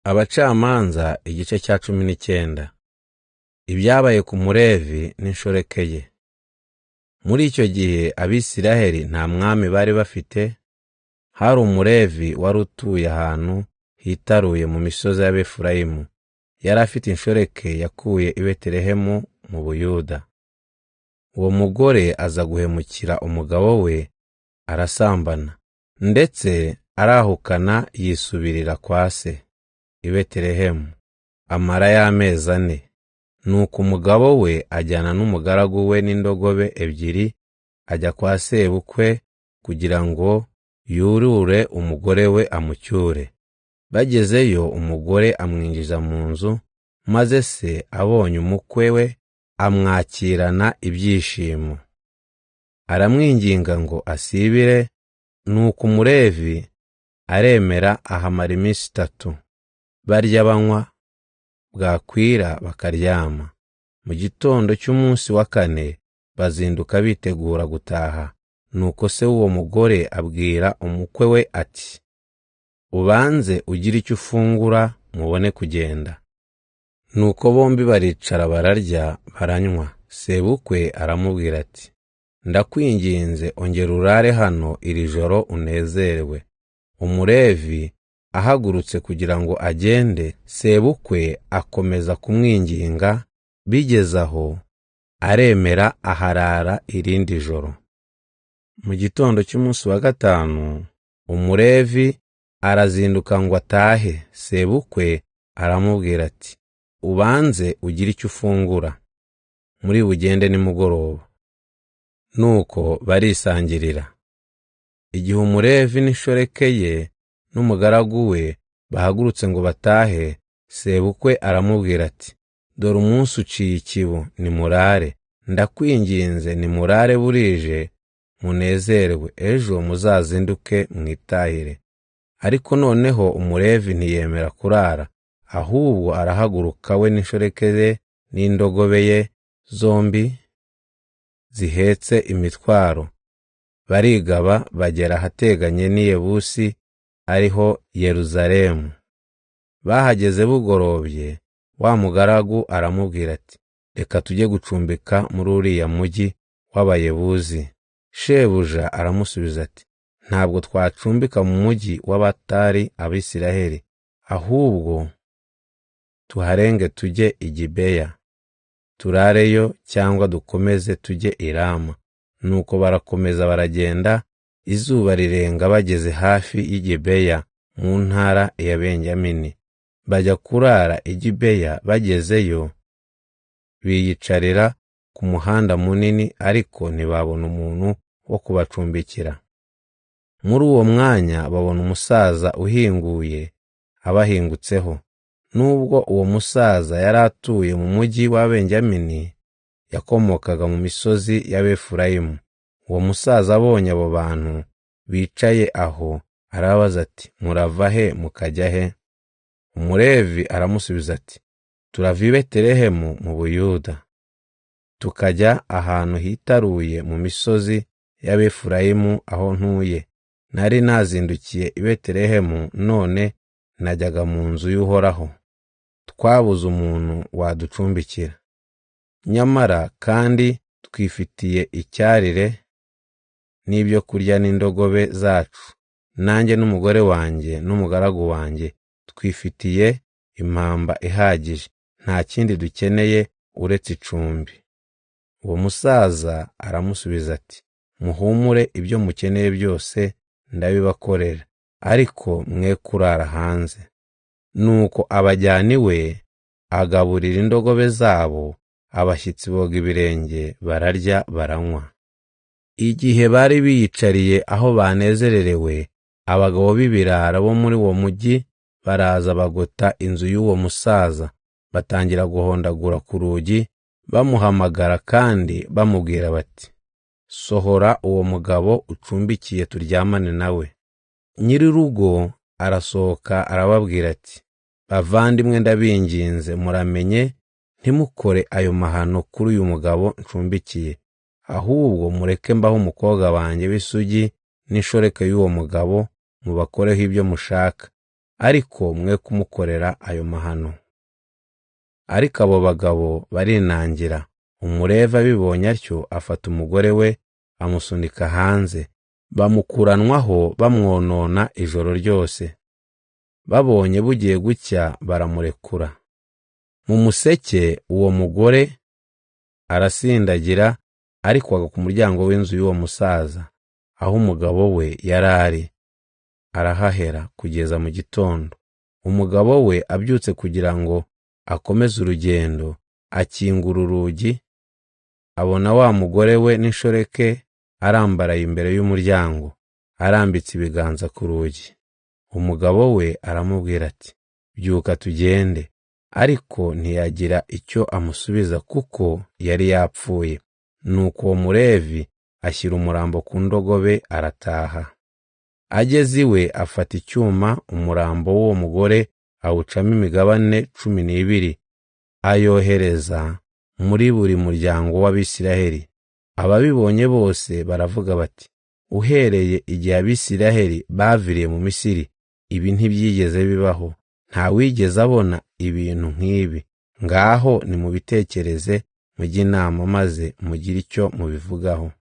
Abacamanza igice cya 19. Ibyabaye ku Mulevi n'inshoreke ye. Muri icyo gihe Abisiraheli nta mwami bari bafite. Hari Umulevi wari utuye ahantu hitaruye mu misozi y'Abefurayimu. Yari afite inshoreke yakuye i Betelehemu mu Buyuda. Uwo mugore aza guhemukira umugabo we, arasambana, ndetse arahukana yisubirira kwa se i Betelehemu. Amara y'amezi 4. Nuko umugabo we ajyana n'umugaragu we n'indogobe ebyiri, ajya kwa sebukwe kugira ngo yurure umugore we amucyure. Bagezeyo umugore amwinjiza mu nzu, maze se abonye umukwe we amwakirana ibyishimo. Aramwinginga ngo asibire, nuko Umulevi aremera ahamara iminsi 3. Barya banywa, bwakwira bakaryama. Mu gitondo cy'umunsi wa 4 bazinduka bitegura gutaha. Nuko se w'uwo mugore abwira umukwe we ati, ubanze ugire icyo ufungura mubone kugenda. Nuko bombi baricara bararya baranywa. Sebukwe aramubwira ati, ndakwinginze ongera urare hano iri joro unezerewe. Umulevi ahagurutse kugira ngo agende, sebukwe akomeza kumwinginga. Bigeze aho aremera aharara irindi joro. Mu gitondo cy'umunsi wa 5 Umulevi arazinduka ngo atahe. Sebukwe aramubwira ati, ubanze ugire icyo ufungura, muri bugende nimugoroba. Nuko barisangirira. Igihe Umulevi n'inshoreke ye n'umugaragu we bahagurutse ngo batahe, sebukwe aramubwira ati, dore umunsi uciye ikibu, nimurare. Ndakwinginze nimurare burije munezerwe, ejo muzazinduke mwitahire. Ariko noneho Umulevi ntiyemera kurara, ahubwo arahaguruka we n'inshoreke ye n'indogobe ye zombi zihetse imitwaro. Barigaba bagera ahateganye n'i Yebusi, ariho Yeruzalemu. Bahageze bugorobye, wa mugaragu aramubwira ati, reka tujye gucumbika muri uriya mujyi w'Abayebuzi. Shebuja aramusubiza ati, ntabwo twacumbika mu mujyi w'abatari Abisiraheli, ahubwo tuharenge tujye i Gibeya, turareyo, cyangwa dukomeze tujye i Rama. Nuko barakomeza baragenda, izuba rirenga bageze hafi y'i Gibeya mu ntara ya Benyamini. Bajya kurara i Gibeya. Bagezeyo biyicarira ku muhanda munini, ariko ntibabona umuntu wo kubacumbikira. Muri uwo mwanya babona umusaza uhinguye abahingutseho. Nubwo uwo musaza yari atuye mu mujyi wa Benyamini, yakomokaga mu misozi y'Abefurayimu. Uwo musaza abonye abo bantu bicaye aho, arabaza ati, murava he mukajya he? Umulevi aramusubiza ati, turava i Betelehemu mu Buyuda, tukajya ahantu hitaruye mu misozi y'Abefurayimu aho ntuye. Nari nazindukiye i Betelehemu, none najyaga mu nzu y'Uhoraho. Twabuze umuntu waducumbikira, nyamara kandi twifitiye icyarire n'ibyo kurya n'indogobe zacu. Nanjye n'umugore wanjye n'umugaragu wanjye twifitiye impamba ihagije, nta kindi dukeneye uretse icumbi. Uwo musaza aramusubiza ati, muhumure, ibyo mukeneye byose ndabibakorera, ariko mwe kurara hanze. Nuko abajyana iwe, agaburira indogobe zabo, abashyitsi boga ibirenge, bararya baranywa. Igihe bari biyicariye aho banezererewe, abagabo b'ibirara bo muri uwo mujyi baraza bagota inzu y'uwo musaza, batangira guhondagura ku rugi, bamuhamagara kandi bamubwira bati, sohora uwo mugabo ucumbikiye turyamane nawe. Nyir'urugo arasohoka arababwira ati, bavandimwe ndabinginze muramenye, ntimukore ayo mahano kuri uyu mugabo ncumbikiye, ahubwo mureke mbaho umukobwa wanjye w'isugi n'inshoreke y'uwo mugabo, mubakoreho ibyo mushaka. ariko mwe kumukorera ayo mahano. Ariko abo bagabo barinangira. Umulevi abibonye atyo afata umugore we amusunika hanze, bamukuranwaho bamwonona ijoro ryose. Babonye bugiye gucya baramurekura. Mu museke uwo mugore arasindagira ariko agwa ku muryango w'inzu y'uwo musaza, aho umugabo we yari ari, arahahera kugeza mu gitondo. Umugabo we abyutse kugira ngo akomeze urugendo, akingura urugi, abona wa mugore we n'inshoreke arambaraye imbere y'umuryango, arambitse ibiganza ku rugi. Umugabo we aramubwira ati, byuka tugende, ariko ntiyagira icyo amusubiza kuko yari yapfuye. Nuko uwo mulevi ashyira umurambo ku ndogobe arataha. Ageze iwe afata icyuma, umurambo w'uwo mugore awucamo imigabane 12, ayohereza muri buri muryango w'Abisiraheli. Ababibonye bose baravuga bati, uhereye igihe Abisiraheli baviriye mu Misiri, ibi ntibyigeze bibaho, nta wigeze abona ibintu nk'ibi. Ngaho nimubitekereze, mujye inama maze mugire icyo mubivugaho.